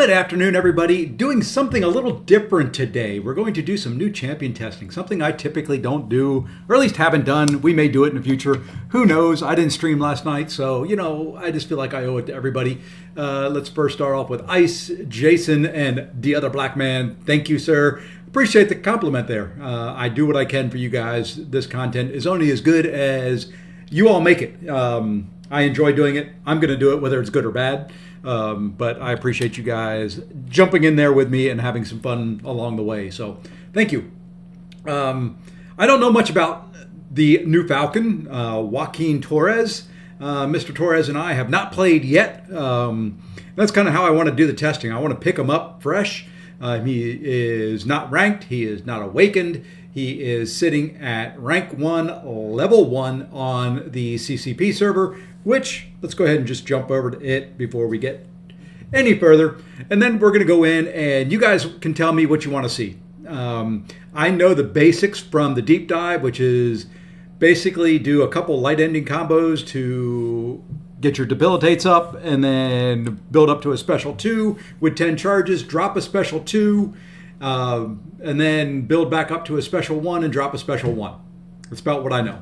Good afternoon, everybody. Doing something a little different today. We're going to do some new champion testing, something I typically don't do, or at least haven't done. We may do it in the future. Who knows? I didn't stream last night, so, I just feel like I owe it to everybody. Let's first start off with Ice, Jason, and the other black man. Thank you, sir. Appreciate the compliment there. I do what I can for you guys. This content is only as good as you all make it. I enjoy doing it. I'm going to do it whether it's good or bad. But I appreciate you guys jumping in there with me and having some fun along the way. So thank you. I don't know much about the new Falcon, Joaquin Torres. Mr. Torres and I have not played yet. That's kind of how I want to do the testing. I want to pick him up fresh. He is not ranked. He is not awakened. He is sitting at rank 1, level 1 on the CCP server, which, let's go ahead and just jump over to it before we get any further. And then we're going to go in and you guys can tell me what you want to see. I know the basics from the deep dive, which is basically do a couple light ending combos to get your debilitates up and then build up to a special 2 with 10 charges, drop a special 2, and then build back up to a special 1 and drop a special 1. That's about what I know.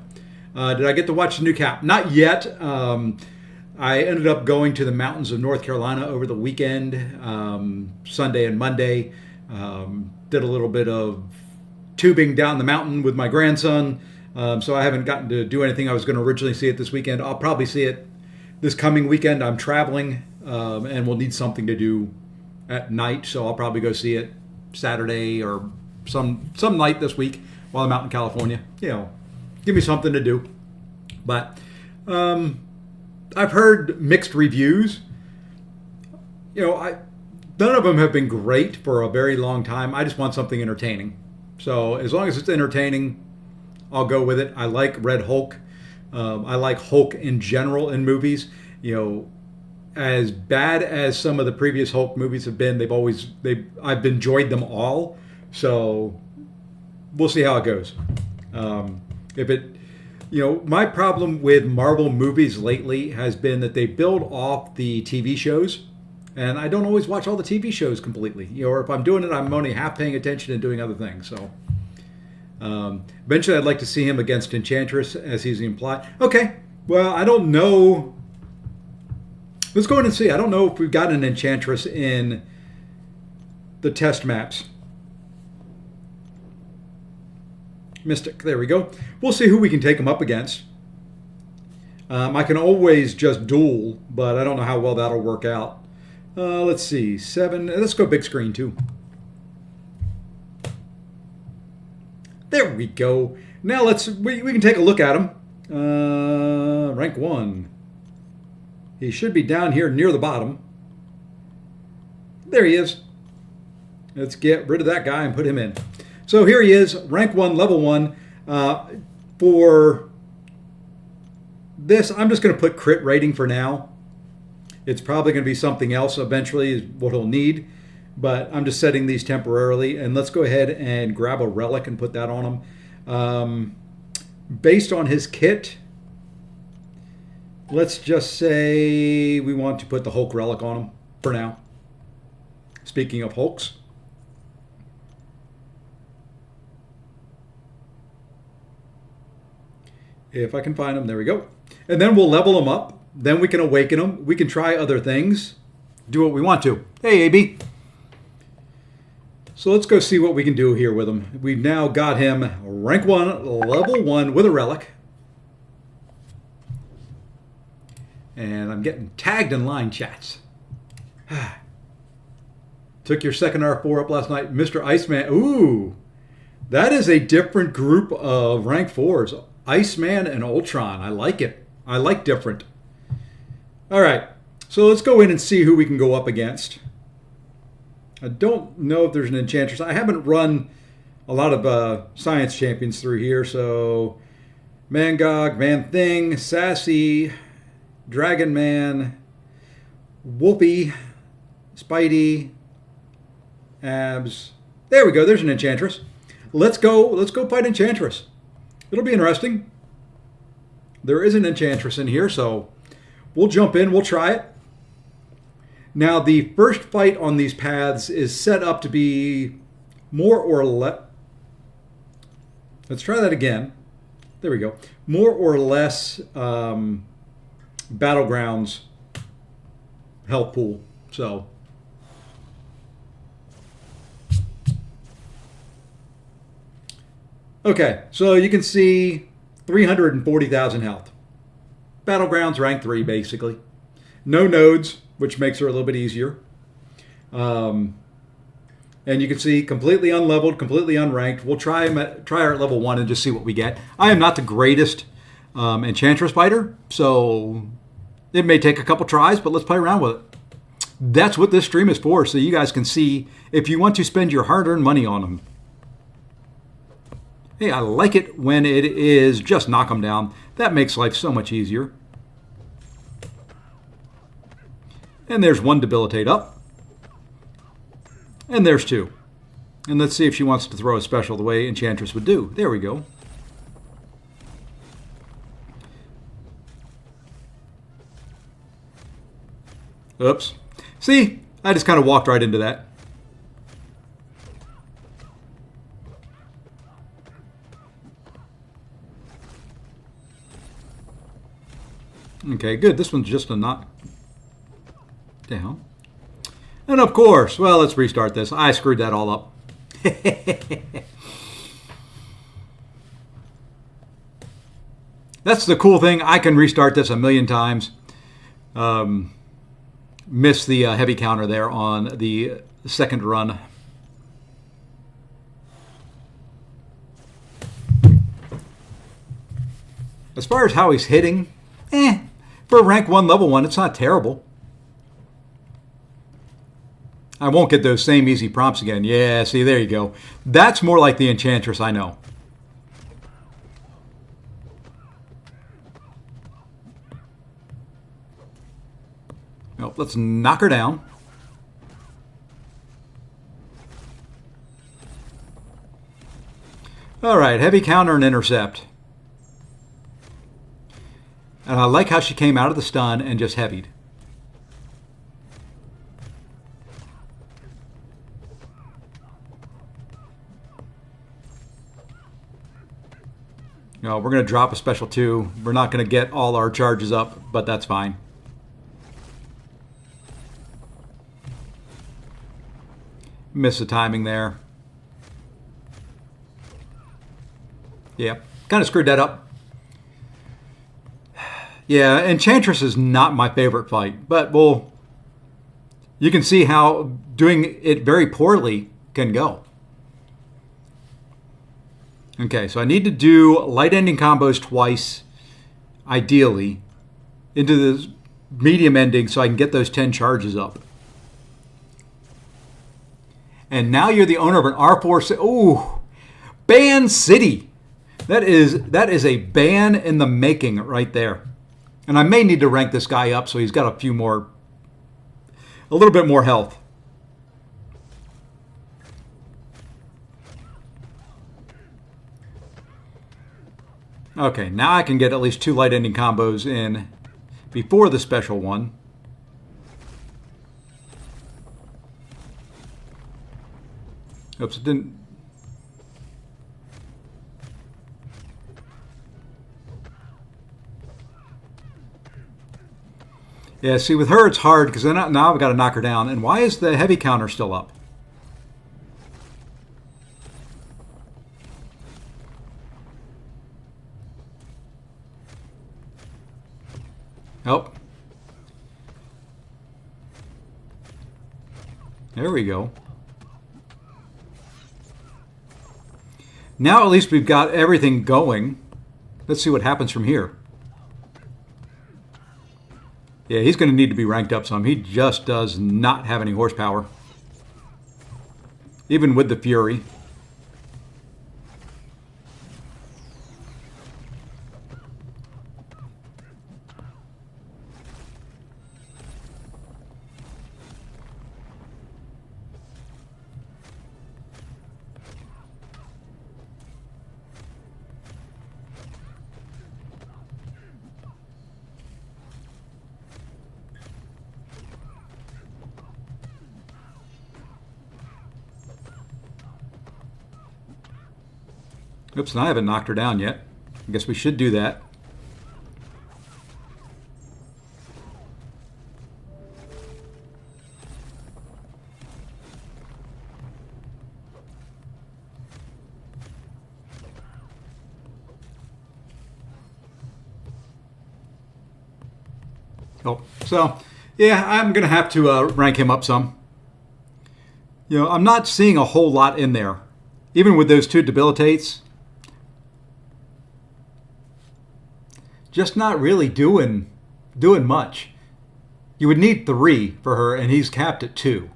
Did I get to watch the new cap? Not yet. I ended up going to the mountains of North Carolina over the weekend, Sunday and Monday. Did a little bit of tubing down the mountain with my grandson. So I haven't gotten to do anything. I was going to originally see it this weekend. I'll probably see it this coming weekend. I'm traveling and we'll need something to do at night. So I'll probably go see it Saturday or some night this week while I'm out in California. Give me something to do. But I've heard mixed reviews. None of them have been great for a very long time. I just want something entertaining. So as long as it's entertaining, I'll go with it. I like Red Hulk. I like Hulk in general in movies. As bad as some of the previous Hulk movies have been, I've enjoyed them all. So we'll see how it goes. My problem with Marvel movies lately has been that they build off the TV shows, and I don't always watch all the TV shows completely. Or if I'm doing it, I'm only half paying attention and doing other things. So eventually I'd like to see him against Enchantress, as he's implied. Okay, well, I don't know. Let's go in and see. I don't know if we've got an Enchantress in the test maps. Mystic, there we go. We'll see who we can take him up against. I can always just duel, but I don't know how well that'll work out. Let's see, 7. Let's go big screen too. There we go. Now we can take a look at him. Rank 1. He should be down here near the bottom. There he is. Let's get rid of that guy and put him in. So here he is, rank 1, level 1. For this, I'm just going to put crit rating for now. It's probably going to be something else eventually is what he'll need. But I'm just setting these temporarily. And let's go ahead and grab a relic and put that on him. Based on his kit, let's just say we want to put the Hulk relic on him for now. Speaking of Hulks. If I can find them, there we go. And then we'll level them up. Then we can awaken them. We can try other things. Do what we want to. Hey, AB. So let's go see what we can do here with him. We've now got him rank 1, level 1 with a relic. And I'm getting tagged in line chats. Took your second R4 up last night. Mr. Iceman. Ooh. That is a different group of rank 4s. Iceman and Ultron. I like it. I like different. All right. So let's go in and see who we can go up against. I don't know if there's an Enchantress. I haven't run a lot of Science Champions through here. So Mangog, Man Thing, Sassy, Dragon Man, Whoopi, Spidey, Abs. There we go. There's an Enchantress. Let's go fight Enchantress. It'll be interesting. There is an Enchantress in here, so we'll jump in. We'll try it. Now, the first fight on these paths is set up to be more or less... Let's try that again. There we go. More or less Battlegrounds health pool. So... Okay, so you can see 340,000 health. Battlegrounds rank 3, basically. No nodes, which makes her a little bit easier. And you can see completely unleveled, completely unranked. We'll try her at level 1 and just see what we get. I am not the greatest Enchantress fighter, so it may take a couple tries, but let's play around with it. That's what this stream is for, so you guys can see if you want to spend your hard-earned money on them. Hey, I like it when it is just knock them down. That makes life so much easier. And there's 1 debilitate up. And there's 2. And let's see if she wants to throw a special the way Enchantress would do. There we go. Oops. See? I just kind of walked right into that. Okay, good. This one's just a knock down. And of course, well, let's restart this. I screwed that all up. That's the cool thing. I can restart this a million times. Missed the heavy counter there on the second run. As far as how he's hitting, for rank 1, level 1, it's not terrible. I won't get those same easy prompts again. Yeah, see, there you go. That's more like the Enchantress I know. Well, let's knock her down. All right, heavy counter and intercept. And I like how she came out of the stun and just heavied. No, we're going to drop a special 2. We're not going to get all our charges up, but that's fine. Missed the timing there. Yeah, kind of screwed that up. Yeah, Enchantress is not my favorite fight, but well, you can see how doing it very poorly can go. Okay, so I need to do light ending combos twice, ideally, into the medium ending so I can get those 10 charges up. And now you're the owner of an R4. Ooh, Ban City. That is a ban in the making right there. And I may need to rank this guy up so he's got a little bit more health. Okay, now I can get at least 2 light ending combos in before the special one. Oops, it didn't. Yeah, see, with her it's hard because now I've got to knock her down. And why is the heavy counter still up? Oh. There we go. Now at least we've got everything going. Let's see what happens from here. Yeah, he's going to need to be ranked up some. He just does not have any horsepower. Even with the Fury. Oops, and I haven't knocked her down yet. I guess we should do that. Oh, so yeah, I'm going to have to rank him up some. You know, I'm not seeing a whole lot in there. Even with those 2 debilitates. Just not really doing much. You would need 3 for her, and he's capped at 2.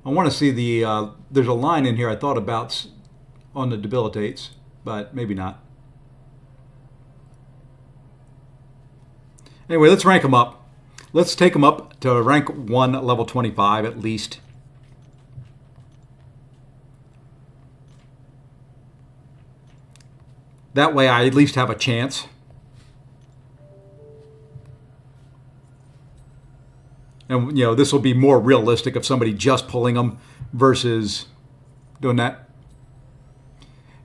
I want to see the, there's a line in here I thought about on the debilitates, but maybe not. Anyway, let's rank them up. Let's take them up to rank 1, level 25 at least. That way I at least have a chance. And, you know, this will be more realistic of somebody just pulling them versus doing that.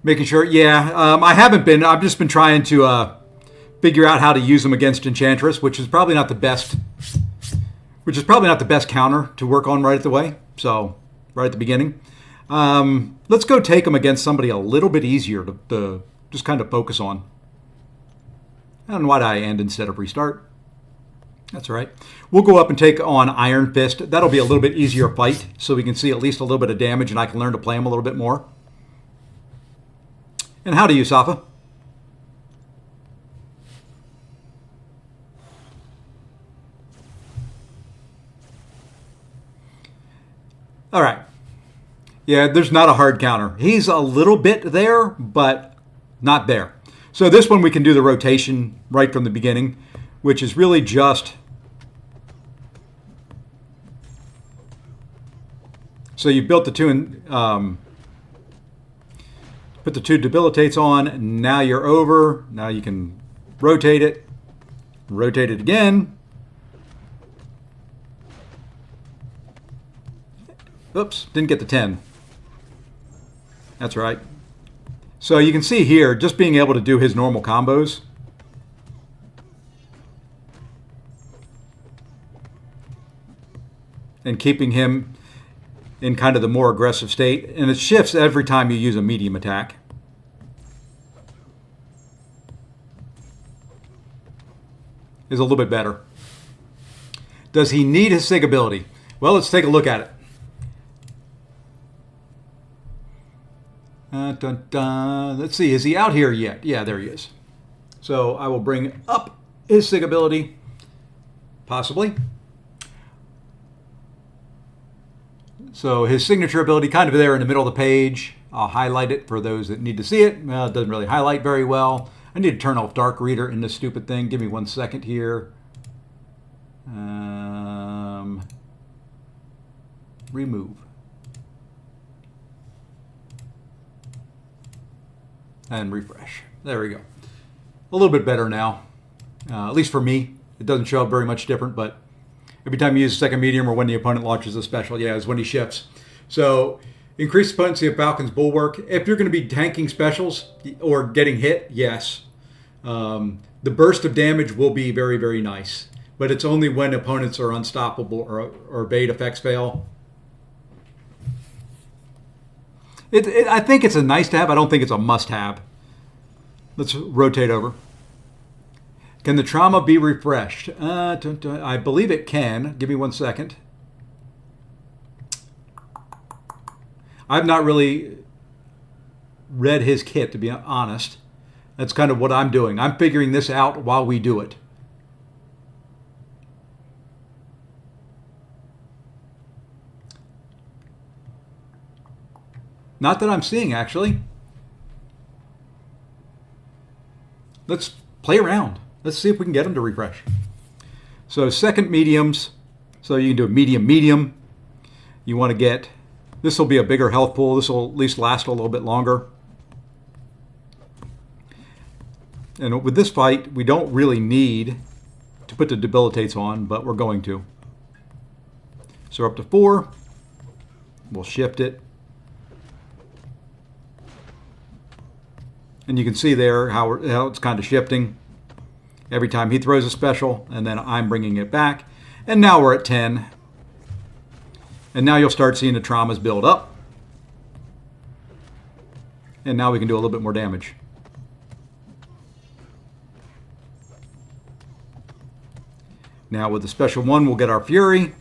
Making sure, yeah, I haven't been. I've just been trying to figure out how to use them against Enchantress, which is probably not the best. Which is probably not the best counter to work on right at the way. So, right at the beginning. Let's go take them against somebody a little bit easier to just kind of focus on. And why did I end instead of restart? That's all right. We'll go up and take on Iron Fist. That'll be a little bit easier fight, so we can see at least a little bit of damage, and I can learn to play him a little bit more. And how do you, Safa? All right. Yeah, there's not a hard counter. He's a little bit there, but not there. So this one we can do the rotation right from the beginning, which is really just... So you built the 2 and put the 2 debilitates on. Now you're over. Now you can rotate it again. Oops, didn't get the 10. That's right. So you can see here, just being able to do his normal combos. And keeping him in kind of the more aggressive state. And it shifts every time you use a medium attack. Is a little bit better. Does he need his SIG ability? Well, let's take a look at it. Dun, dun. Let's see, is he out here yet? Yeah, there he is. So I will bring up his SIG ability. Possibly. So his signature ability kind of there in the middle of the page. I'll highlight it for those that need to see it. Well, it doesn't really highlight very well. I need to turn off Dark Reader in this stupid thing. Give me 1 second here. Remove. And refresh. There we go. A little bit better now. At least for me. It doesn't show up very much different, but every time you use a second medium or when the opponent launches a special, yeah, is when he shifts. So, increase the potency of Falcon's Bulwark. If you're going to be tanking specials or getting hit, yes. The burst of damage will be very, very nice. But it's only when opponents are unstoppable or bait effects fail. I think it's a nice to have. I don't think it's a must have. Let's rotate over. Can the trauma be refreshed? I believe it can. Give me 1 second. I've not really read his kit, to be honest. That's kind of what I'm doing. I'm figuring this out while we do it. Not that I'm seeing, actually. Let's play around. Let's see if we can get them to refresh. So second mediums. So you can do a medium. You want to get... This will be a bigger health pool. This will at least last a little bit longer. And with this fight, we don't really need to put the debilitates on, but we're going to. So we're up to 4. We'll shift it. And you can see there how it's kind of shifting every time he throws a special, and then I'm bringing it back. And now we're at 10. And now you'll start seeing the traumas build up. And now we can do a little bit more damage. Now with the special one, we'll get our Fury.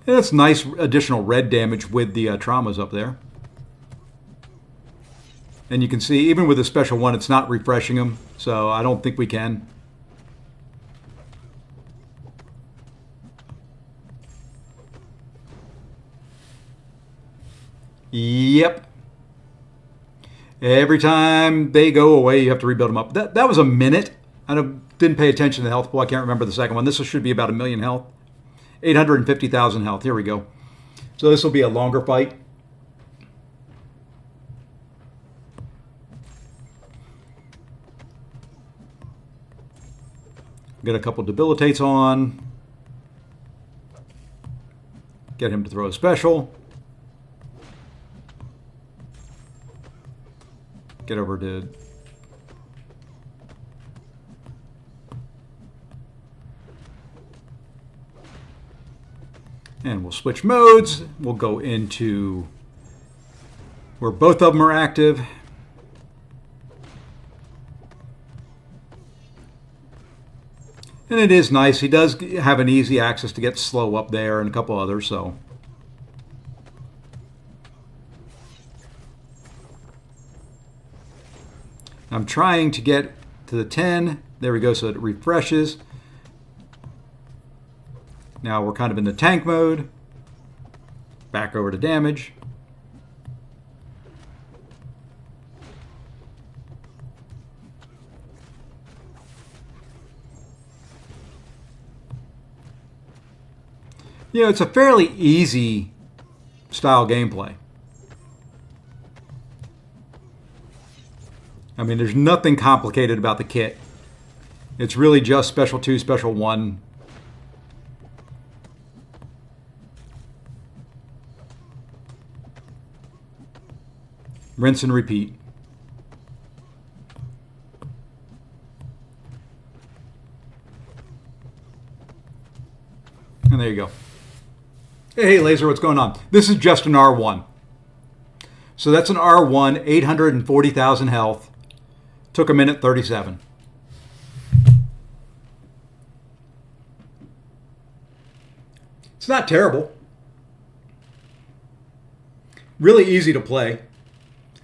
And that's nice additional red damage with the traumas up there. And you can see, even with the special one, it's not refreshing them. So I don't think we can. Yep. Every time they go away, you have to rebuild them up. That was a minute. I didn't pay attention to the health pool. I can't remember the second one. This should be about 1 million health. 850,000 health. Here we go. So this will be a longer fight. Get a couple debilitates on. Get him to throw a special. Get over to... And we'll switch modes. We'll go into where both of them are active. And it is nice. He does have an easy access to get slow up there and a couple others, so... I'm trying to get to the 10. There we go, so it refreshes. Now we're kind of in the tank mode. Back over to damage. You know, it's a fairly easy style gameplay. I mean, there's nothing complicated about the kit. It's really just Special 2, Special 1. Rinse and repeat. And there you go. Hey, Laser, what's going on? This is just an R1. So that's an R1, 840,000 health. Took a minute 37. It's not terrible. Really easy to play.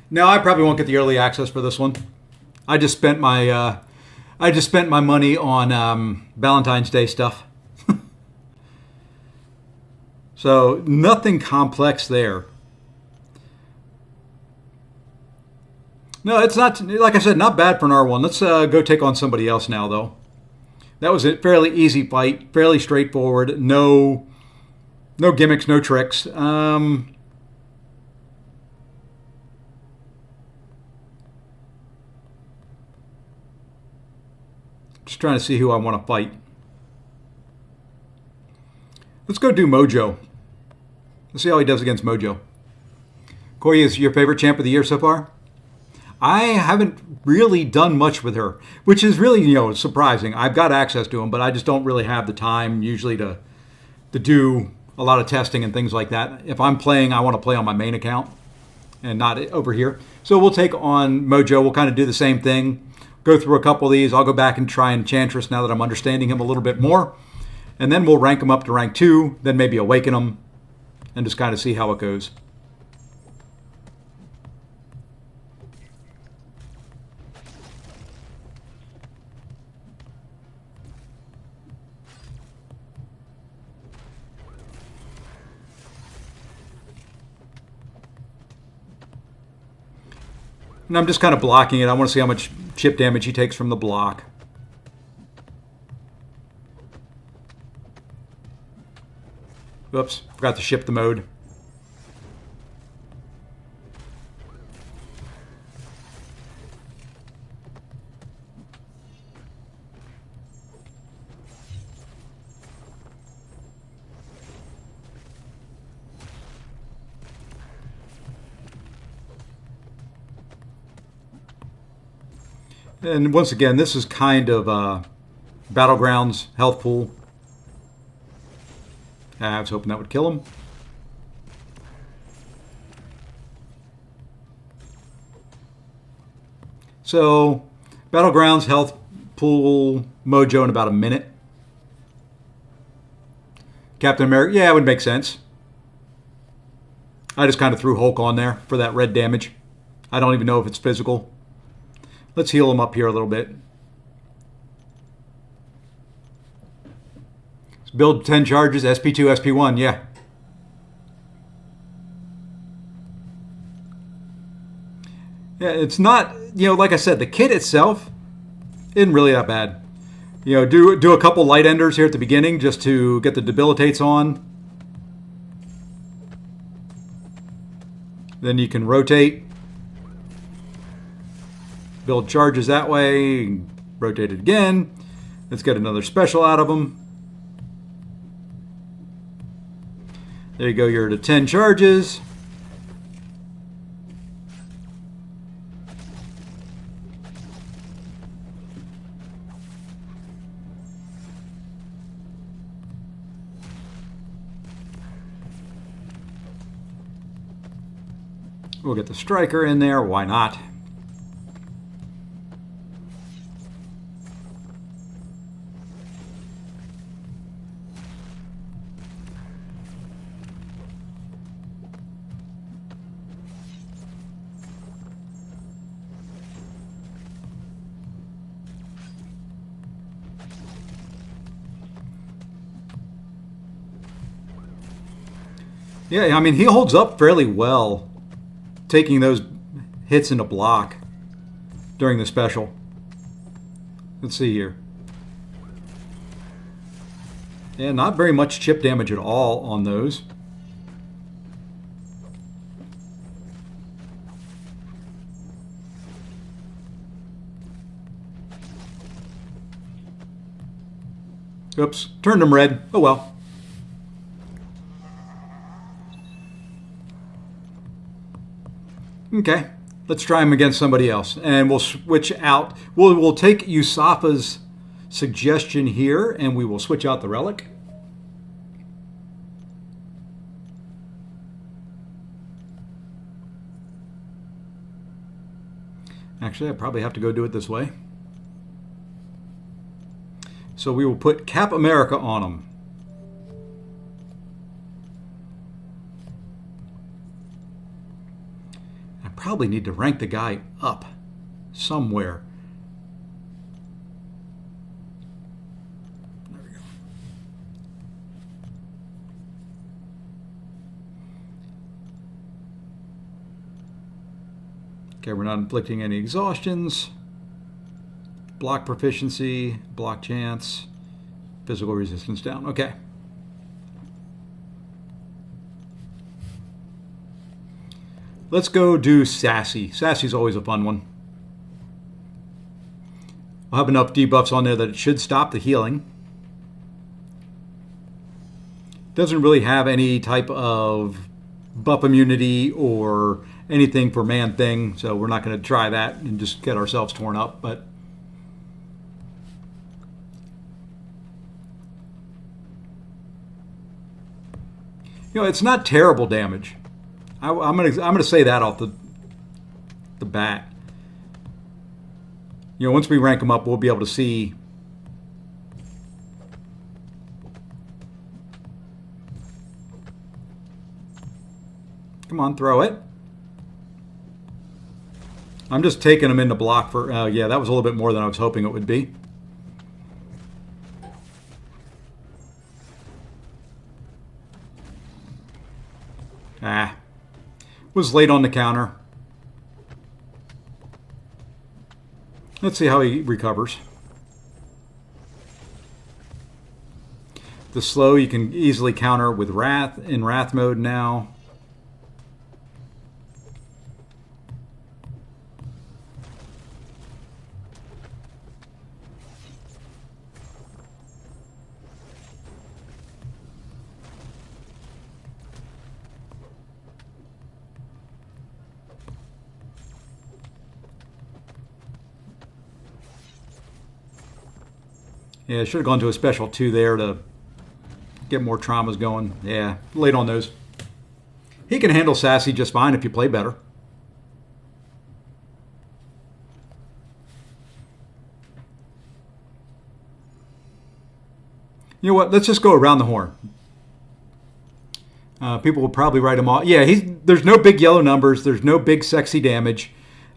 Now I probably won't get the early access for this one. I just spent my money on Valentine's Day stuff. So nothing complex there. No, it's not, like I said, not bad for an R1. Let's go take on somebody else now, though. That was a fairly easy fight, fairly straightforward. No gimmicks, no tricks. Just trying to see who I want to fight. Let's go do Mojo. Let's see how he does against Mojo. Corey, is your favorite champ of the year so far? I haven't really done much with her, which is really, surprising. I've got access to him, but I just don't really have the time usually to do a lot of testing and things like that. If I'm playing, I want to play on my main account and not over here. So we'll take on Mojo. We'll kind of do the same thing. Go through a couple of these. I'll go back and try Enchantress now that I'm understanding him a little bit more. And then we'll rank him up to rank 2, then maybe awaken him, and just kind of see how it goes. And I'm just kind of blocking it. I want to see how much chip damage he takes from the block. Oops, forgot to ship the mode. And once again, this is kind of Battlegrounds health pool. I was hoping that would kill him. So, Battlegrounds health pool mojo in about a minute. Captain America, yeah, it would make sense. I just kind of threw Hulk on there for that red damage. I don't even know if it's physical. Let's heal him up here a little bit. Let's build 10 charges, SP2, SP1, yeah. Yeah, it's not, like I said, the kit itself isn't really that bad. Do a couple light enders here at the beginning just to get the debilitates on. Then you can rotate. Build charges that way. Rotate it again. Let's get another special out of them. There you go, you're to 10 charges. We'll get the striker in there, why not? Yeah, I mean, he holds up fairly well, taking those hits into block during the special. Let's see here. Yeah, not very much chip damage at all on those. Oops, turned them red. Oh well. Okay, let's try him against somebody else. And we'll switch out. We'll take Yusafa's suggestion here, and we will switch out the relic. Actually, I probably have to go do it this way. So we will put Cap America on him. Probably need to rank the guy up somewhere. There we go. Okay, we're not inflicting any exhaustions. Block proficiency, block chance, physical resistance down. Okay. Let's go do Sassy. Sassy's always a fun one. I'll have enough debuffs on there that it should stop the healing. Doesn't really have any type of buff immunity or anything for Man-Thing, so we're not going to try that and just get ourselves torn up. But it's not terrible damage. I'm gonna say that off the bat. Once we rank them up, we'll be able to see. Come on, throw it. I'm just taking them into block for. Yeah, that was a little bit more than I was hoping it would be. Was late on the counter. Let's see how he recovers. The slow you can easily counter with Wrath in Wrath mode now. Yeah, should have gone to a special 2 there to get more traumas going. Yeah, late on those. He can handle Sassy just fine if you play better. You know what? Let's just go around the horn. People will probably write him off. Yeah, there's no big yellow numbers. There's no big sexy damage.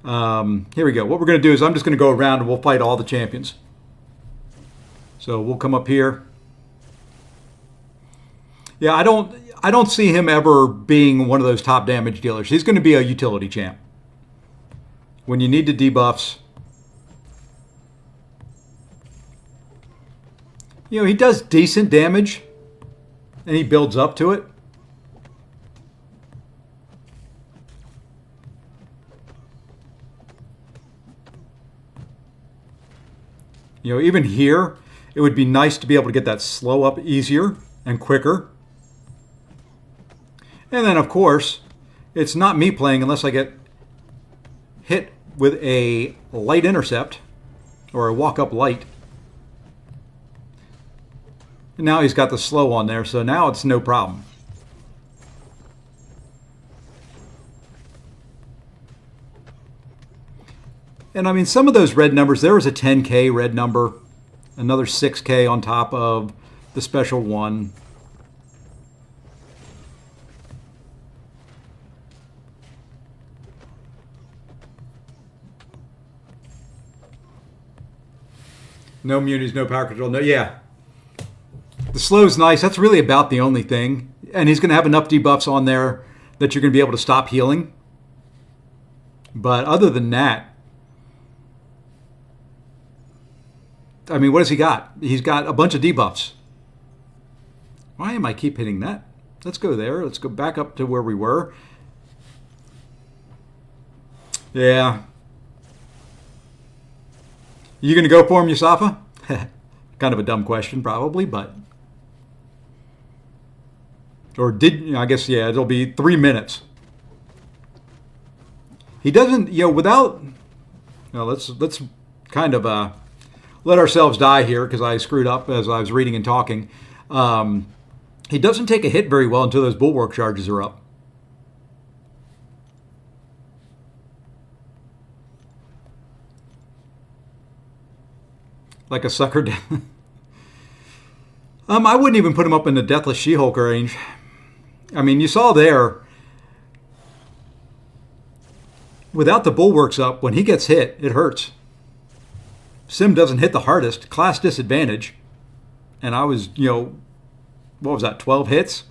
Here we go. What we're going to do is I'm just going to go around and we'll fight all the champions. So we'll come up here. Yeah, I don't see him ever being one of those top damage dealers. He's going to be a utility champ. When you need the debuffs. You know, he does decent damage. And he builds up to it. You know, even here, it would be nice to be able to get that slow up easier and quicker. And then, of course, it's not me playing unless I get hit with a light intercept or a walk-up light. And now he's got the slow on there, so now it's no problem. And I mean, some of those red numbers, there was a 10K red number, another 6K on top of the special 1. No munis, no power control, no, yeah. The slow's nice. That's really about the only thing. And he's going to have enough debuffs on there that you're going to be able to stop healing. But other than that, I mean, what has he got? He's got a bunch of debuffs. Why am I keep hitting that? Let's go there. Let's go back up to where we were. Yeah. You going to go for him, Yusafa? Kind of a dumb question, probably, but... Or did... I guess, yeah, it'll be 3 minutes. He doesn't, you know, without... Well, let's kind of let ourselves die here, because I screwed up as I was reading and talking. He doesn't take a hit very well until those bulwark charges are up. Like a sucker. I wouldn't even put him up in the Deathless She-Hulk range. I mean, you saw there, without the bulwarks up, when he gets hit, it hurts. Sim doesn't hit the hardest, class disadvantage. And I was, you know, what was that, 12 hits?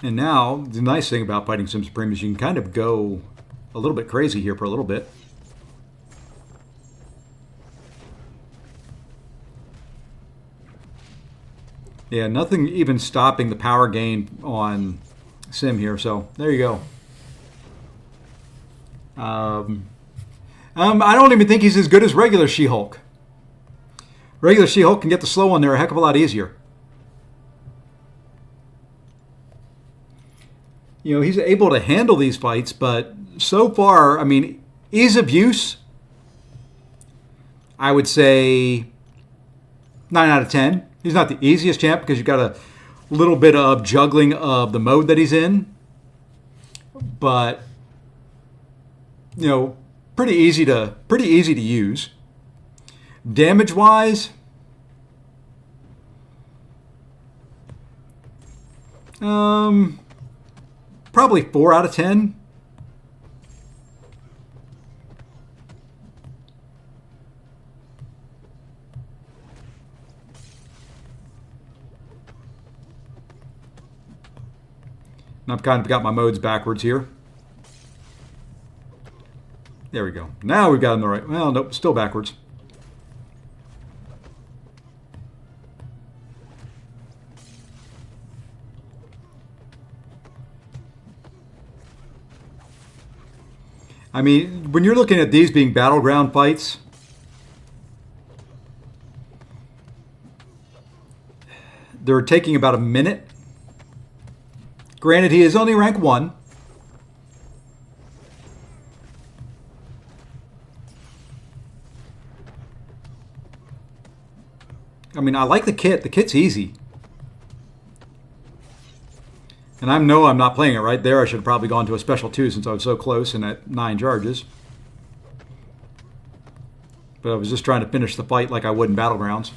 And now, the nice thing about fighting Sim Supreme is you can kind of go a little bit crazy here for a little bit. Yeah, nothing even stopping the power gain on Sim here, so there you go. I don't even think he's as good as regular She-Hulk. Regular She-Hulk can get the slow on there a heck of a lot easier. You know, he's able to handle these fights, but so far, I mean, ease of use, I would say 9 out of 10. He's not the easiest champ because you've got a little bit of juggling of the mode that he's in. But, you know, pretty easy to use. Damage-wise, probably 4 out of 10. And I've kind of got my modes backwards here. There we go. Now we've got him the right... Well, nope, still backwards. I mean, when you're looking at these being battleground fights, they're taking about a minute. Granted, he is only rank 1. I mean, I like the kit. The kit's easy. And I know I'm not playing it right there. I should have probably gone to a special 2 since I was so close and at 9 charges. But I was just trying to finish the fight like I would in Battlegrounds.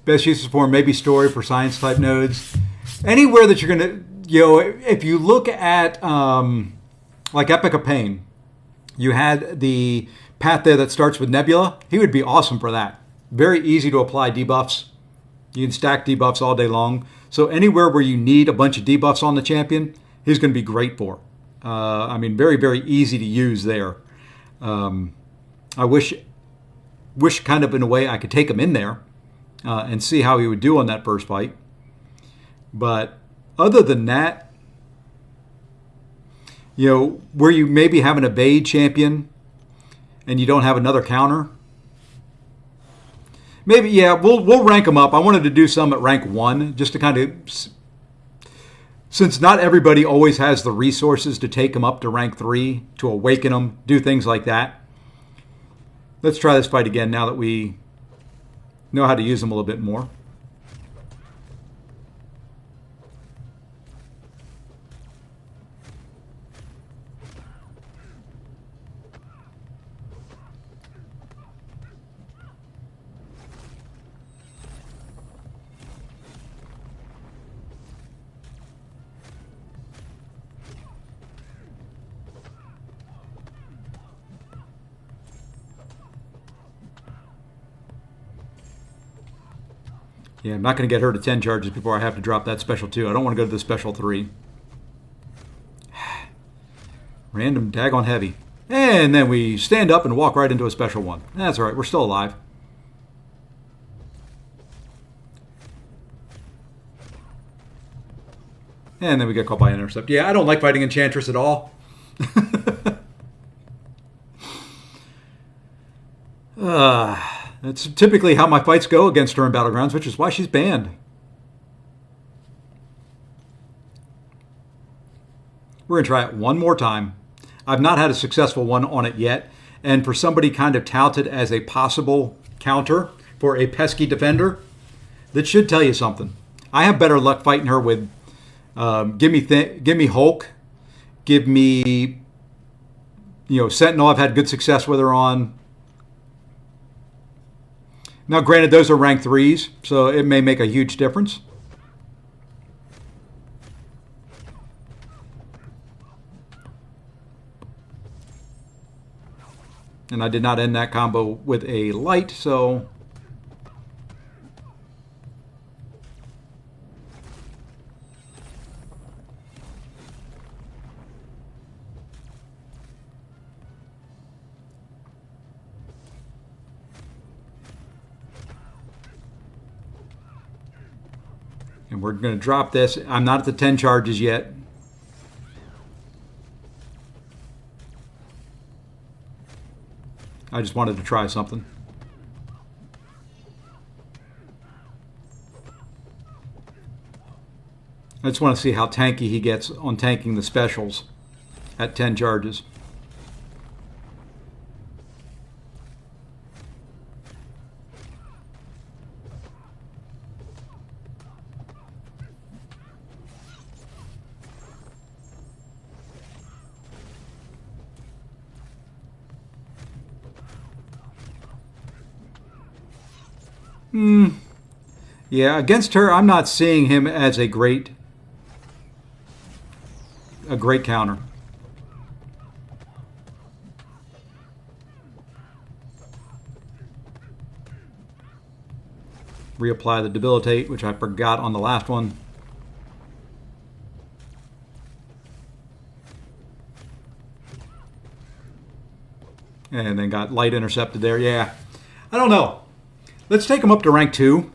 Best uses for maybe story for science type nodes. Anywhere that you're going to, you know, if you look at like Epic of Pain, you had the path there that starts with Nebula. He would be awesome for that. Very easy to apply debuffs. You can stack debuffs all day long. So anywhere where you need a bunch of debuffs on the champion, he's going to be great for. I mean, very, very easy to use there. I wish kind of in a way I could take him in there and see how he would do on that first fight. But other than that, you know, where you maybe have an evade champion and you don't have another counter, maybe, yeah, we'll rank them up. I wanted to do some at rank 1 just to kind of, since not everybody always has the resources to take them up to rank 3, to awaken them, do things like that. Let's try this fight again now that we know how to use them a little bit more. Yeah, I'm not going to get her to 10 charges before I have to drop that special 2. I don't want to go to the special 3. Random daggone heavy. And then we stand up and walk right into a special 1. That's all right. We're still alive. And then we get caught by an intercept. Yeah, I don't like fighting Enchantress at all. That's typically how my fights go against her in Battlegrounds, which is why she's banned. We're going to try it one more time. I've not had a successful one on it yet. And for somebody kind of touted as a possible counter for a pesky defender, that should tell you something. I have better luck fighting her with give me Hulk, give me, you know, Sentinel. I've had good success with her on. Now, granted, those are rank 3s, so it may make a huge difference. And I did not end that combo with a light, so... And we're going to drop this. I'm not at the 10 charges yet. I just wanted to try something. I just want to see how tanky he gets on tanking the specials at 10 charges. Yeah, against her, I'm not seeing him as a great counter. Reapply the debilitate, which I forgot on the last one. And then got light intercepted there. Yeah. I don't know. Let's take them up to rank 2.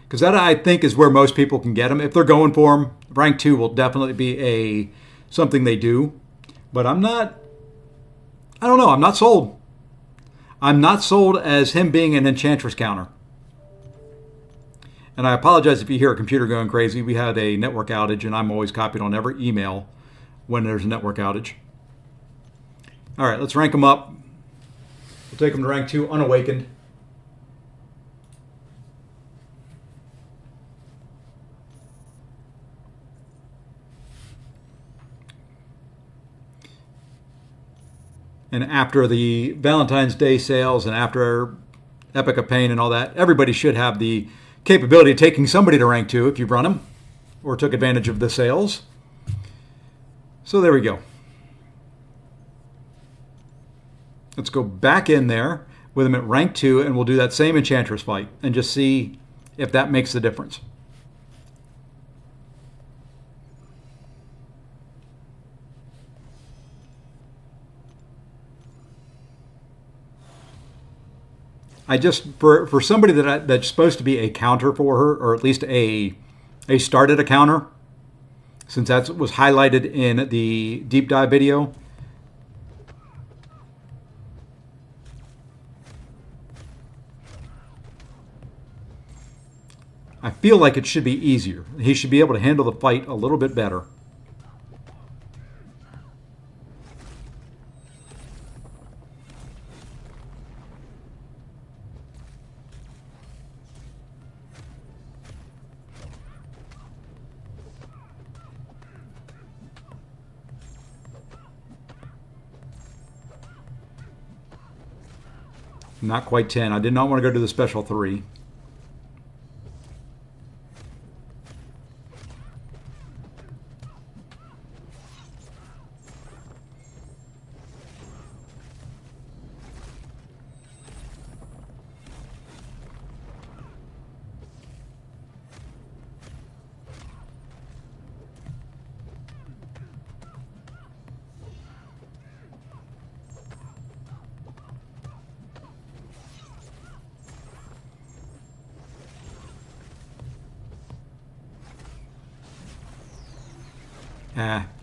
Because that, I think, is where most people can get them. If they're going for them, rank 2 will definitely be something they do. But I don't know. I'm not sold. I'm not sold as him being an Enchantress counter. And I apologize if you hear a computer going crazy. We had a network outage, and I'm always copied on every email when there's a network outage. All right, let's rank them up. We'll take them to rank 2, unawakened. And after the Valentine's Day sales and after Epic of Pain and all that, everybody should have the capability of taking somebody to rank 2 if you've run them or took advantage of the sales. So there we go. Let's go back in there with them at rank 2, and we'll do that same Enchantress fight and just see if that makes the difference. I just, for somebody that's supposed to be a counter for her, or at least a start at a counter, since that was highlighted in the deep dive video, I feel like it should be easier. He should be able to handle the fight a little bit better. Not quite 10. I did not want to go to the special 3.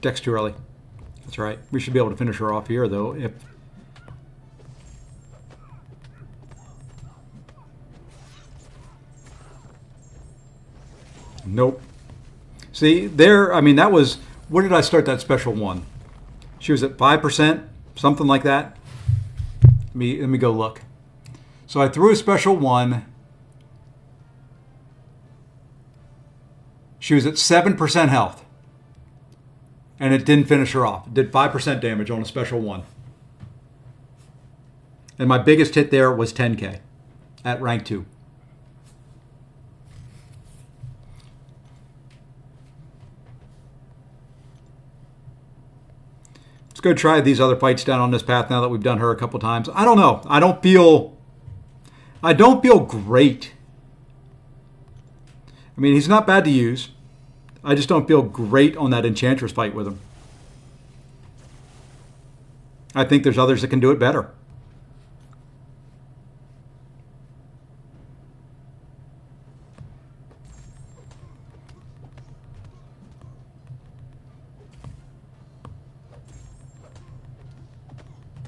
Deck's too early. That's right. We should be able to finish her off here, though. Nope. See, there, I mean, that was, where did I start that special 1? She was at 5%, something like that. Let me go look. So I threw a special 1. She was at 7% health. And it didn't finish her off. It did 5% damage on a special 1. And my biggest hit there was 10k at rank 2. Let's go try these other fights down on this path now that we've done her a couple times. I don't know. I don't feel great. I mean, he's not bad to use. I just don't feel great on that Enchantress fight with him. I think there's others that can do it better.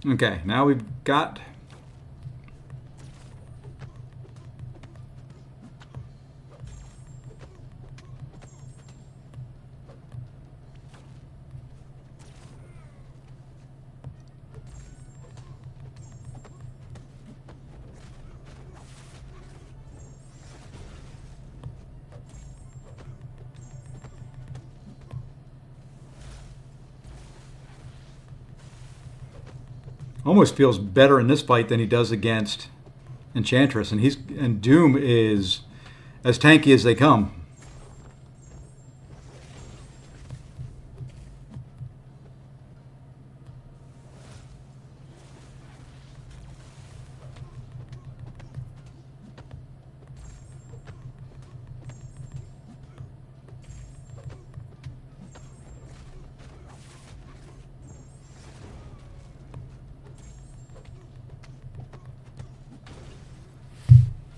Okay, now we've got... almost feels better in this fight than he does against Enchantress, and Doom is as tanky as they come.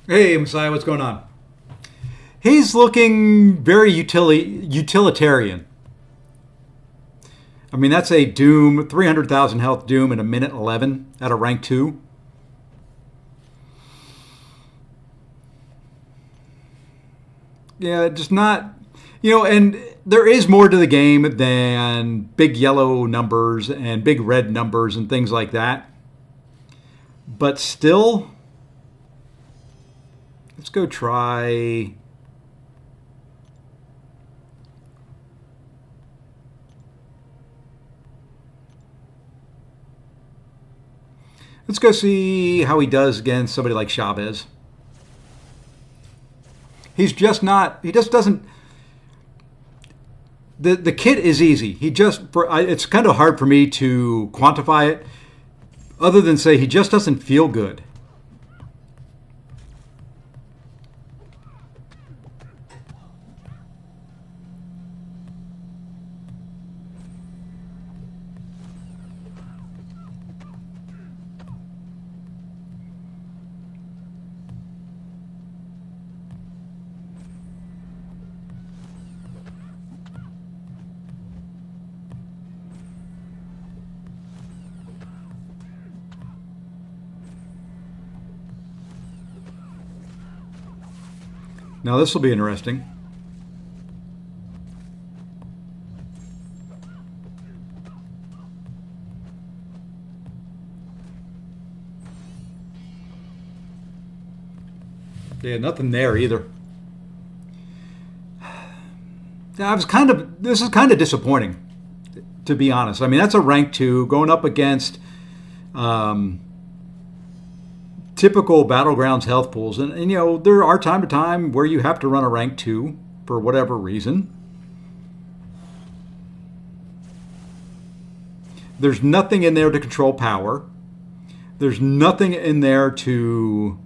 Hey, Messiah, what's going on? He's looking very utilitarian. I mean, that's a Doom, 300,000 health Doom in a minute 11 at a rank 2. Yeah, just not, and there is more to the game than big yellow numbers and big red numbers and things like that. But still, let's go try. Let's go see how he does against somebody like Chavez. He's just not. He just doesn't. The kit is easy. It's kind of hard for me to quantify it, other than say he just doesn't feel good. Now this will be interesting. Yeah, nothing there either. This is kind of disappointing, to be honest. I mean, that's a rank 2 going up against typical Battlegrounds health pools. And there are time to time where you have to run a rank 2 for whatever reason. There's nothing in there to control power. There's nothing in there to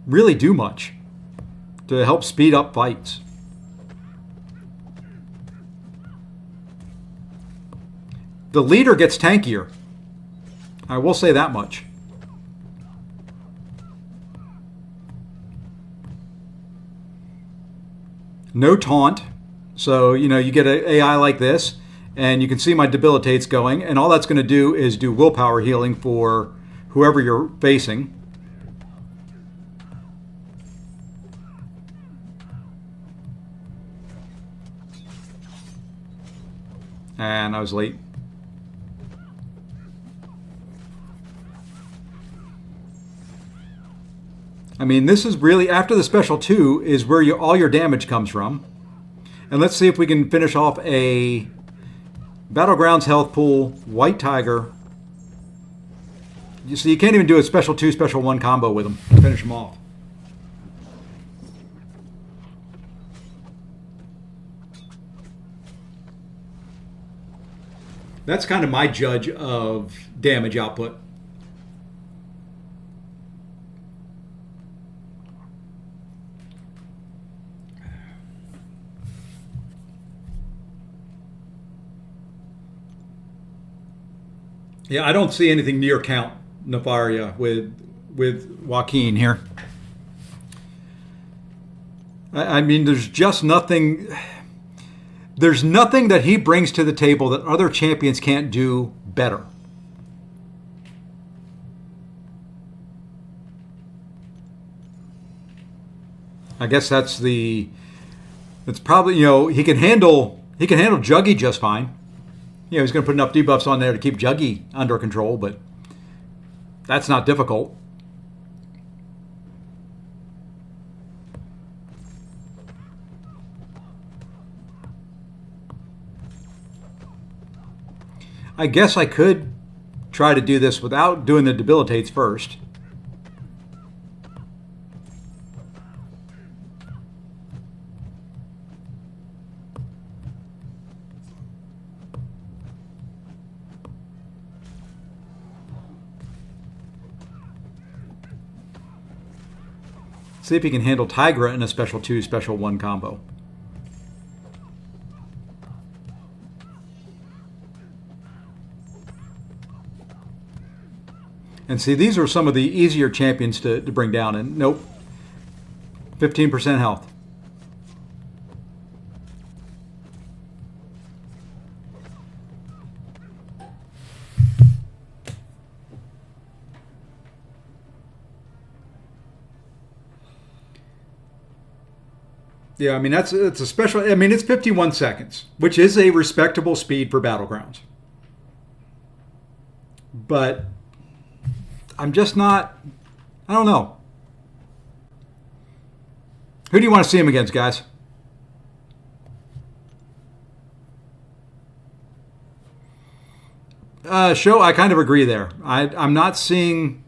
really do much to help speed up fights. The leader gets tankier. I will say that much. No taunt. So, you get an AI like this, and you can see my debilitates going, and all that's going to do is do willpower healing for whoever you're facing. And I was late. I mean, this is really, after the special 2, is where all your damage comes from. And let's see if we can finish off a Battlegrounds health pool, White Tiger. You see, you can't even do a special 2, special 1 combo with them to finish them off. That's kind of my judge of damage output. Yeah, I don't see anything near count Nefaria with Joaquin here. I mean, there's just nothing. There's nothing that he brings to the table that other champions can't do better. I guess that's probably, he can handle Juggy just fine. He's going to put enough debuffs on there to keep Juggy under control, but that's not difficult. I guess I could try to do this without doing the debilitates first. See if he can handle Tigra in a special 2, special 1 combo. And see, these are some of the easier champions to bring down. And nope, 15% health. Yeah, I mean, it's a special. I mean, it's 51 seconds, which is a respectable speed for Battlegrounds. But I'm just not. I don't know. Who do you want to see him against, guys? Show, I kind of agree there. I'm not seeing.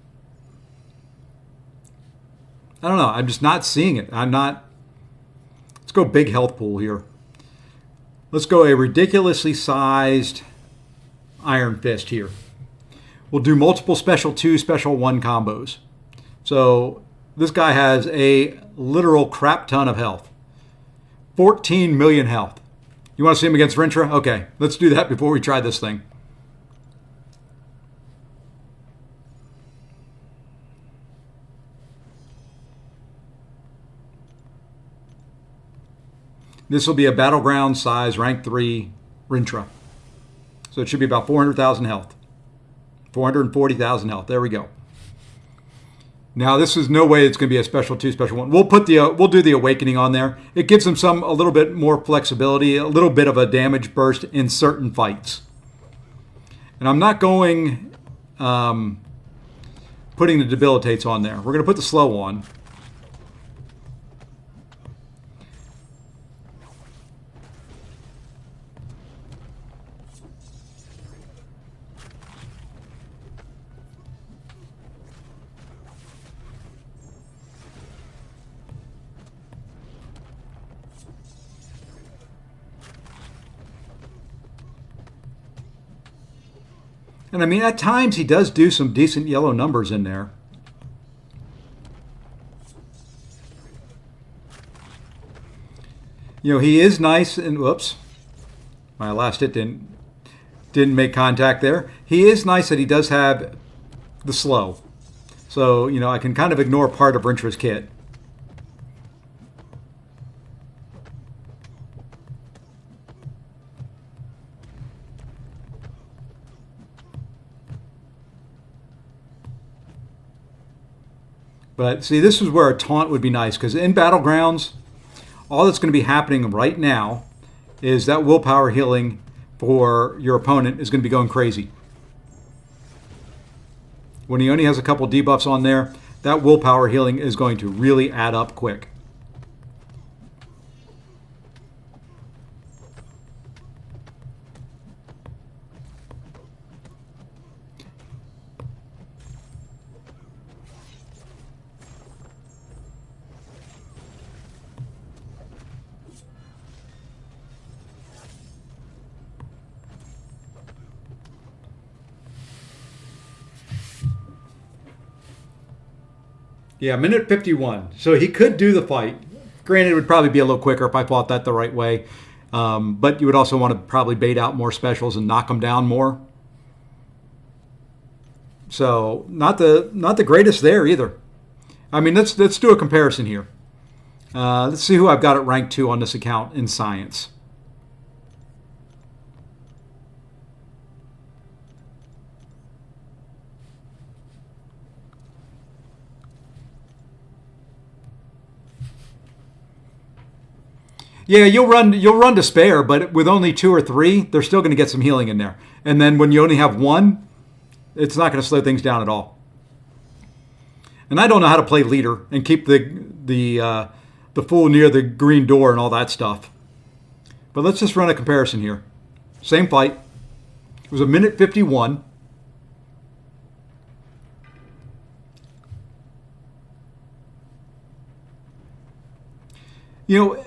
I don't know. I'm just not seeing it. I'm not. Let's go big health pool here. Let's go a ridiculously sized Iron Fist here. We'll do multiple special 2, special 1 combos. So this guy has a literal crap ton of health. 14 million health. You want to see him against Rintra? Okay, let's do that before we try this thing. This will be a battleground size rank 3 Rintra. So it should be about 400,000 health. 440,000 health. There we go. Now this is no way it's going to be a special 2, special 1. We'll do the awakening on there. It gives him a little bit more flexibility, a little bit of a damage burst in certain fights. And I'm not going putting the debilitates on there. We're going to put the slow on. And I mean, at times he does do some decent yellow numbers in there. You know, he is nice and whoops. My last hit didn't make contact there. He is nice that he does have the slow. So, you know, I can kind of ignore part of Rintra's kit. But see, this is where a taunt would be nice, because in Battlegrounds, all that's going to be happening right now is that willpower healing for your opponent is going to be going crazy. When he only has a couple debuffs on there, that willpower healing is going to really add up quick. Yeah, minute 51. So he could do the fight. Granted, it would probably be a little quicker if I fought that the right way. But you would also want to probably bait out more specials and knock them down more. So not the greatest there either. I mean, let's do a comparison here. Let's see who I've got at rank 2 on this account in science. Yeah, you'll run despair, but with only 2 or 3, they're still going to get some healing in there. And then when you only have 1, it's not going to slow things down at all. And I don't know how to play leader and keep the fool near the green door and all that stuff. But let's just run a comparison here. Same fight. It was a minute 51. You know,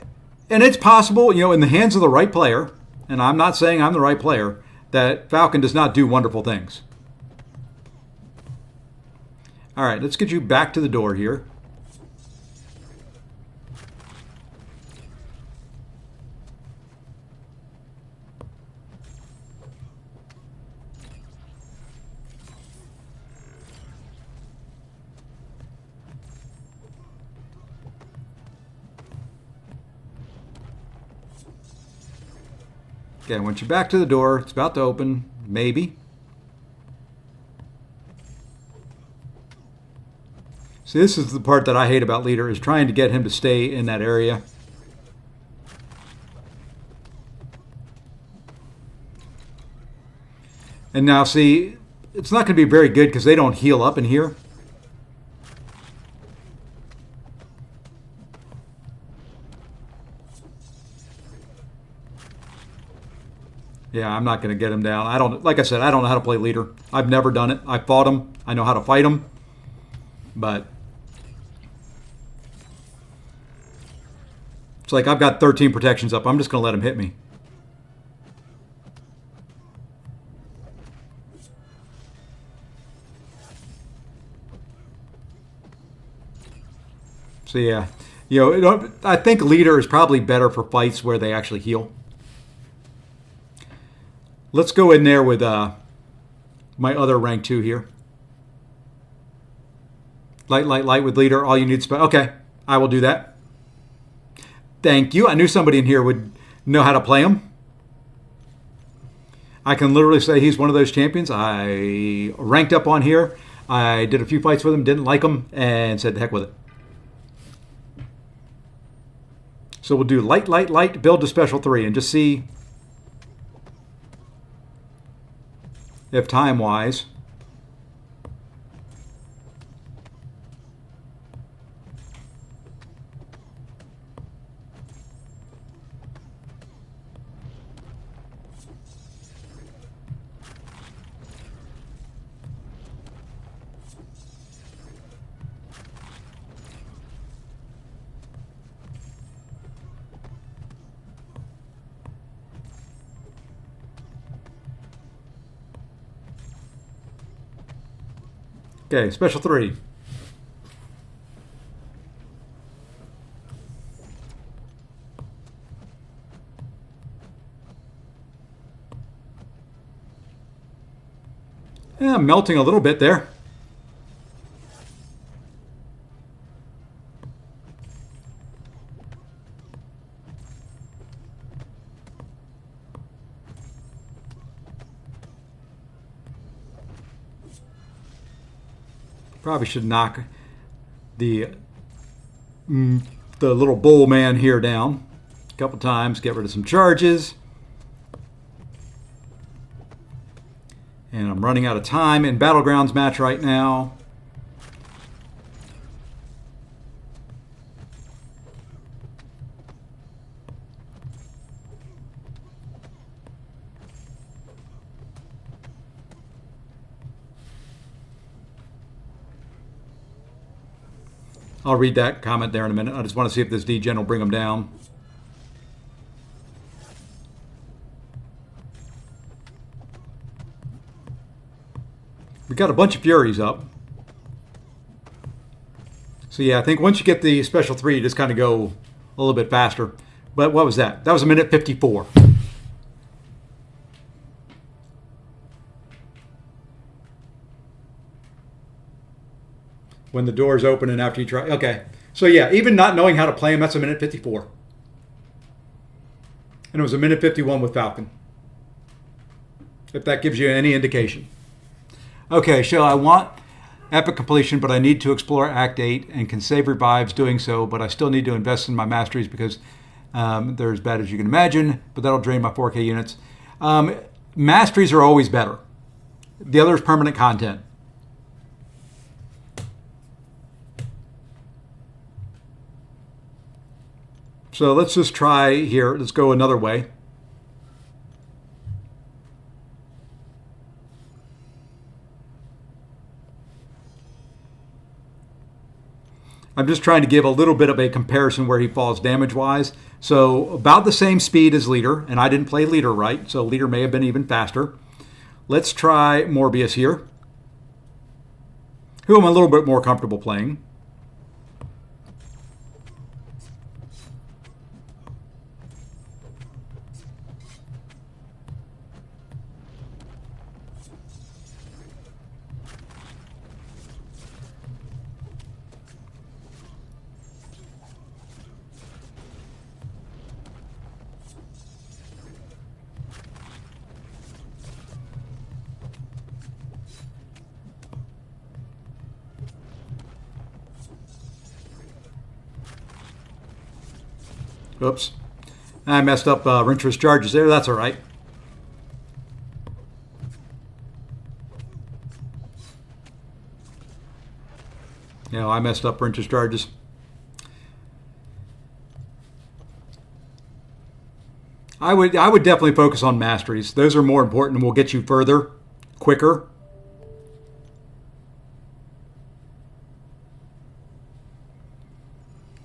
and it's possible, you know, in the hands of the right player, and I'm not saying I'm the right player, that Falcon does not do wonderful things. All right, let's get you back to the door here. Okay, once you're back to the door, it's about to open. Maybe. See, this is the part that I hate about Leader, is trying to get him to stay in that area. And now, see, it's not going to be very good because they don't heal up in here. Yeah, I'm not going to get him down. I don't, like I said, I don't know how to play Leader. I've never done it. I fought him. I know how to fight him. But it's like I've got 13 protections up. I'm just going to let him hit me. So yeah, I think Leader is probably better for fights where they actually heal. Let's go in there with my other rank 2 here. Light with Leader. All you need is... Okay, I will do that. Thank you. I knew somebody in here would know how to play him. I can literally say he's one of those champions. I ranked up on here. I did a few fights with him, didn't like him, and said the heck with it. So we'll do light, build to special 3, and just see if time-wise... Okay, special 3. Yeah, I'm melting a little bit there. Probably should knock the little bull man here down a couple times, get rid of some charges. And I'm running out of time in Battlegrounds match right now. I'll read that comment there in a minute. I just want to see if this D-Gen will bring them down. We got a bunch of Furies up. So yeah, I think once you get the special 3, you just kind of go a little bit faster. But what was that? That was a minute 54. When the doors open and after you try. Okay. So yeah, even not knowing how to play him, that's a minute 54. And it was a minute 51 with Falcon. If that gives you any indication. Okay, so I want epic completion, but I need to explore Act 8 and can save revives doing so, but I still need to invest in my masteries because they're as bad as you can imagine, but that'll drain my 4K units. Masteries are always better. The other is permanent content. So let's just try here. Let's go another way. I'm just trying to give a little bit of a comparison where he falls damage-wise. So about the same speed as Leader, and I didn't play Leader right, so Leader may have been even faster. Let's try Morbius here, who I'm a little bit more comfortable playing. Oops. I messed up Rintra's charges there. That's all right. You know, I messed up Rintra's charges. I would definitely focus on masteries. Those are more important and will get you further, quicker.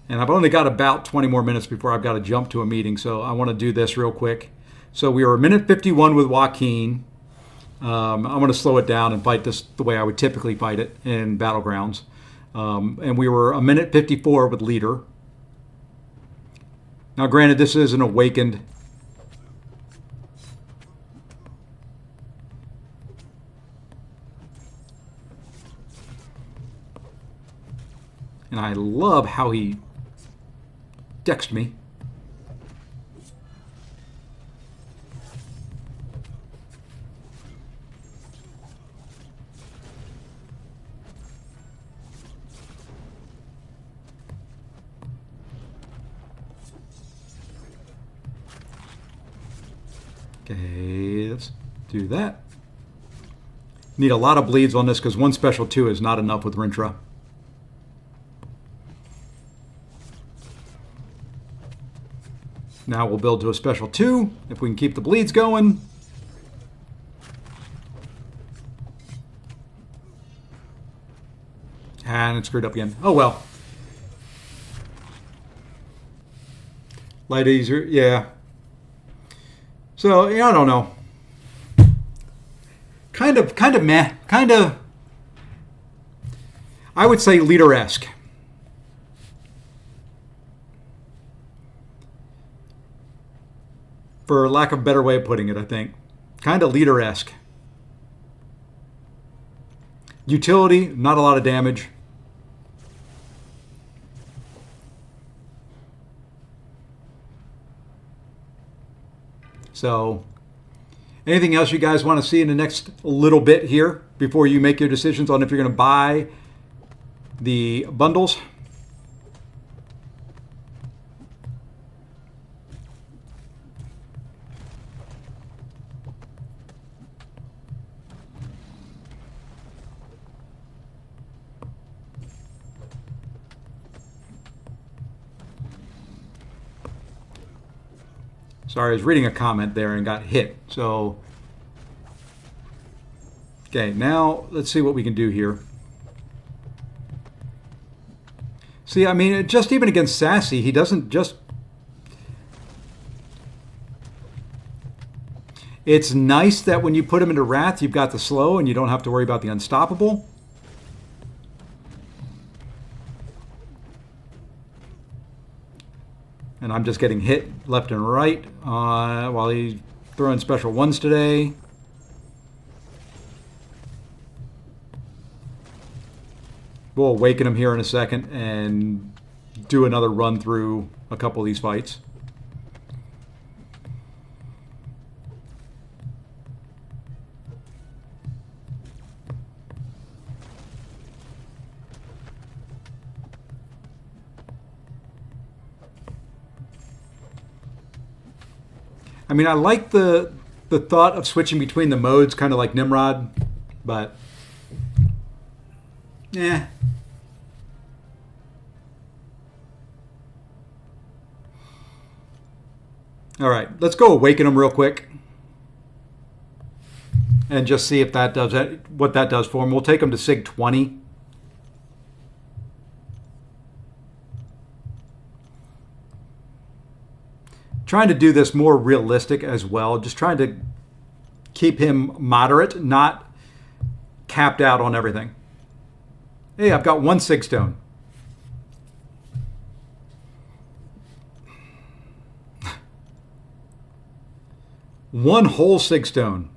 And I've only got about 20 more minutes before I've got to jump to a meeting, so I want to do this real quick. So we were a minute 51 with Joaquin. I'm going to slow it down and fight this the way I would typically fight it in Battlegrounds. And we were a minute 54 with Leader. Now, granted, this is an awakened. And I love how he dexed me. Okay, let's do that. Need a lot of bleeds on this because one special 2 is not enough with Rintra. Now we'll build to a special 2 if we can keep the bleeds going. And it screwed up again. Oh well. Light easier, yeah. So, yeah, I don't know. Kind of meh. Kind of, I would say Leader-esque. For lack of a better way of putting it, I think. Kind of Leader-esque. Utility, not a lot of damage. So, anything else you guys want to see in the next little bit here before you make your decisions on if you're going to buy the bundles? Sorry, I was reading a comment there and got hit. So, okay, now let's see what we can do here. See, I mean, just even against Sassy, he doesn't just... It's nice that when you put him into Wrath, you've got the slow and you don't have to worry about the unstoppable. And I'm just getting hit left and right while he's throwing special 1s today. We'll awaken him here in a second and do another run through a couple of these fights. I mean, I like the thought of switching between the modes, kind of like Nimrod, but yeah. All right, let's go awaken him real quick and just see if that does that, what that does for him. We'll take him to Sig 20. Trying to do this more realistic as well. Just trying to keep him moderate, not capped out on everything. Hey, I've got 1 Sig Stone. One whole Sig Stone.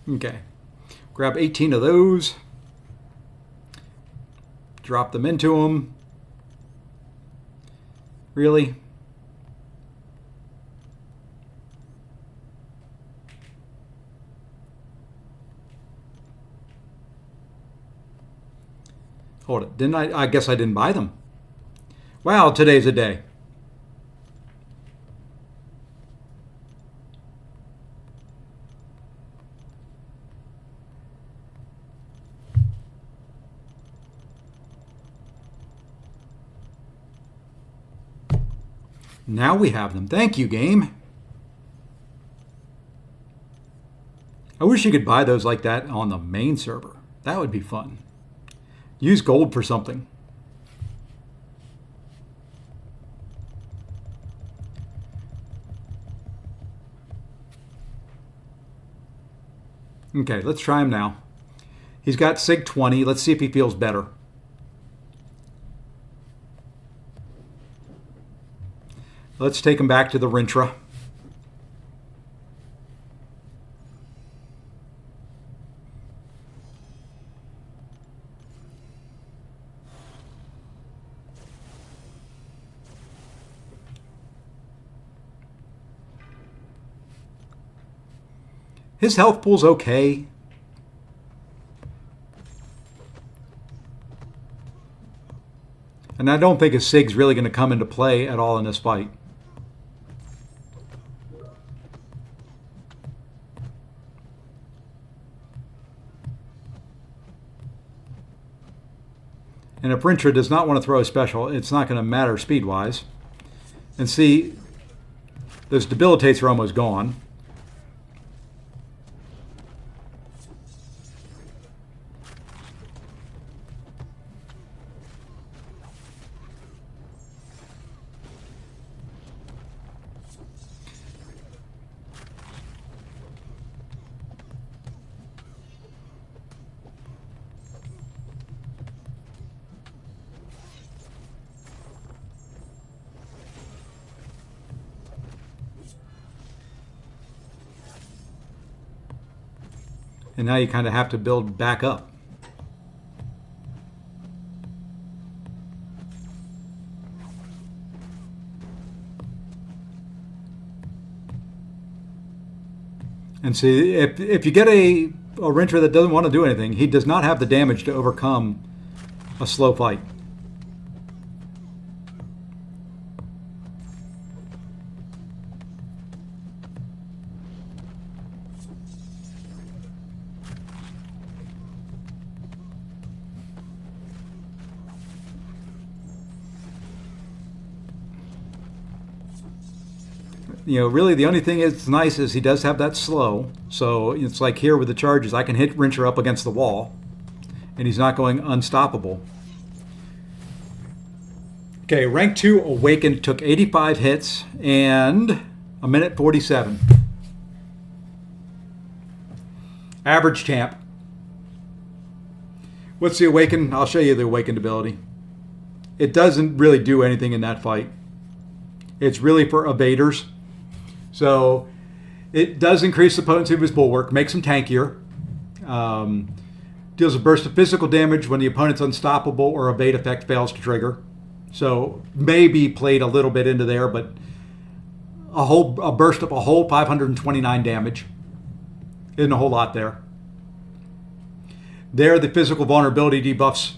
Okay, grab 18 of those, drop them into them. Really? Hold it. Didn't I? I guess I didn't buy them. Wow, today's a day. Now we have them. Thank you, game. I wish you could buy those like that on the main server. That would be fun. Use gold for something. Okay, let's try him now. He's got SIG 20. Let's see if he feels better. Let's take him back to the Rintra. His health pool's okay. And I don't think his SIG's really going to come into play at all in this fight. And if Rintra does not want to throw a special, it's not going to matter speed-wise. And see, those debilitates are almost gone. And now you kind of have to build back up. And see, if you get a Rintra that doesn't want to do anything, he does not have the damage to overcome a slow fight. You know, really the only thing that's nice is he does have that slow. So it's like here with the charges, I can hit Rintra up against the wall, and he's not going unstoppable. Okay, rank 2 Awakened took 85 hits and a minute 47. Average champ. What's the Awakened? I'll show you the Awakened ability. It doesn't really do anything in that fight. It's really for evaders. So it does increase the potency of his bulwark, makes him tankier. Deals a burst of physical damage when the opponent's unstoppable or evade effect fails to trigger. So maybe played a little bit into there, but a burst of a whole 529 damage. Isn't a whole lot there. There, the physical vulnerability debuffs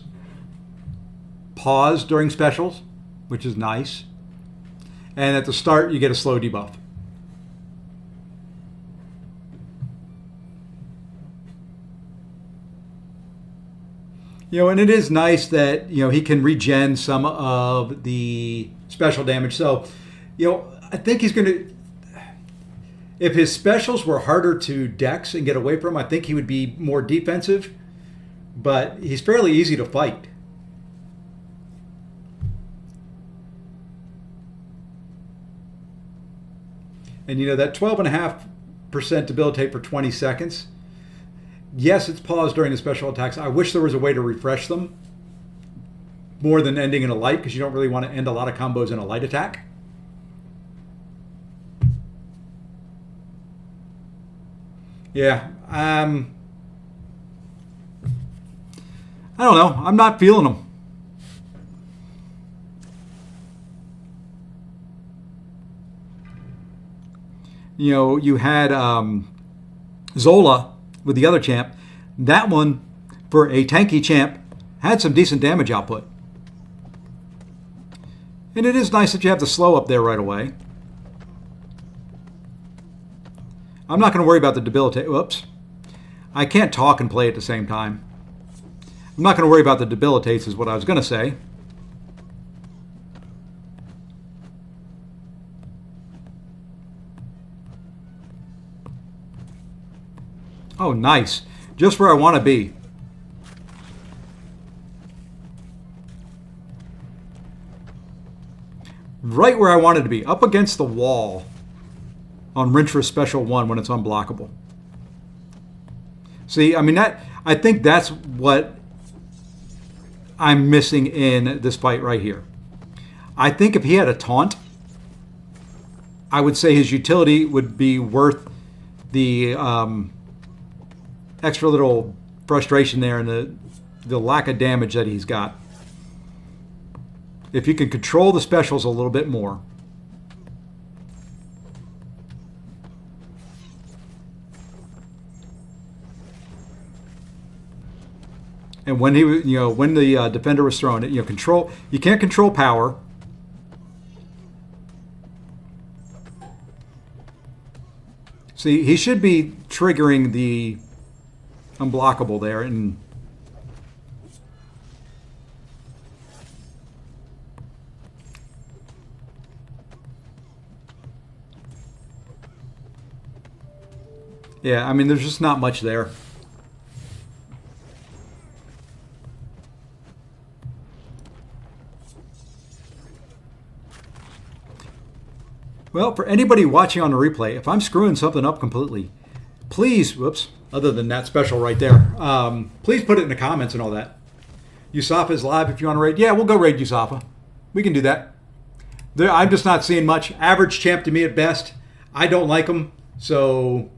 pause during specials, which is nice. And at the start, you get a slow debuff. You know, and it is nice that, you know, he can regen some of the special damage. So, you know, I think he's going to, if his specials were harder to dex and get away from, I think he would be more defensive. But he's fairly easy to fight. And, you know, that 12.5% debilitate for 20 seconds. Yes, it's paused during the special attacks. I wish there was a way to refresh them more than ending in a light, because you don't really want to end a lot of combos in a light attack. Yeah, I don't know. I'm not feeling them. You know, you had Zola with the other champ. That one, for a tanky champ, had some decent damage output. And it is nice that you have the slow up there right away. I'm not going to worry about the debilitate. Whoops. I can't talk and play at the same time. I'm not going to worry about the debilitates is what I was going to say. Oh, nice. Just where I want to be. Right where I wanted to be. Up against the wall on Rintrah Special 1 when it's unblockable. See, I mean, I think that's what I'm missing in this fight right here. I think if he had a taunt, I would say his utility would be worth the extra little frustration there and the lack of damage that he's got. If you can control the specials a little bit more. And when he, when the defender was throwing it, control. You can't control power. See, he should be triggering the unblockable there, and yeah, I mean, there's just not much there. Well, for anybody watching on the replay, if I'm screwing something up completely, please, whoops, other than that special right there, please put it in the comments and all that. Usafa is live if you want to raid. Yeah, we'll go raid Usafa. We can do that. I'm just not seeing much. Average champ to me at best. I don't like him, so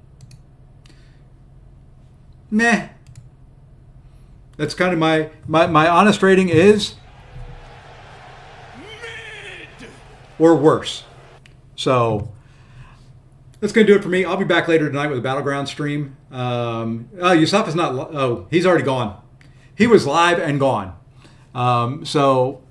meh. That's kind of my honest rating is mid or worse. So that's going to do it for me. I'll be back later tonight with a Battleground stream. Yusuf is not. Oh, he's already gone. He was live and gone. So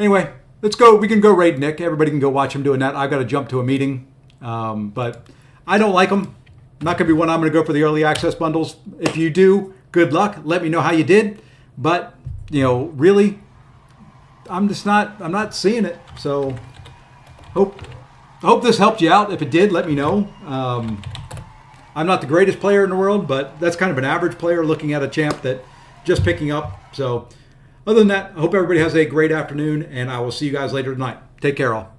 anyway, let's go. We can go raid Nick. Everybody can go watch him doing that. I've got to jump to a meeting. But I don't like him. Not going to be one I'm going to go for the early access bundles. If you do, good luck. Let me know how you did. But really, I'm not seeing it. So. Hope this helped you out. If it did, let me know. I'm not the greatest player in the world, but that's kind of an average player looking at a champ that just picking up. So other than that, I hope everybody has a great afternoon, and I will see you guys later tonight. Take care, all.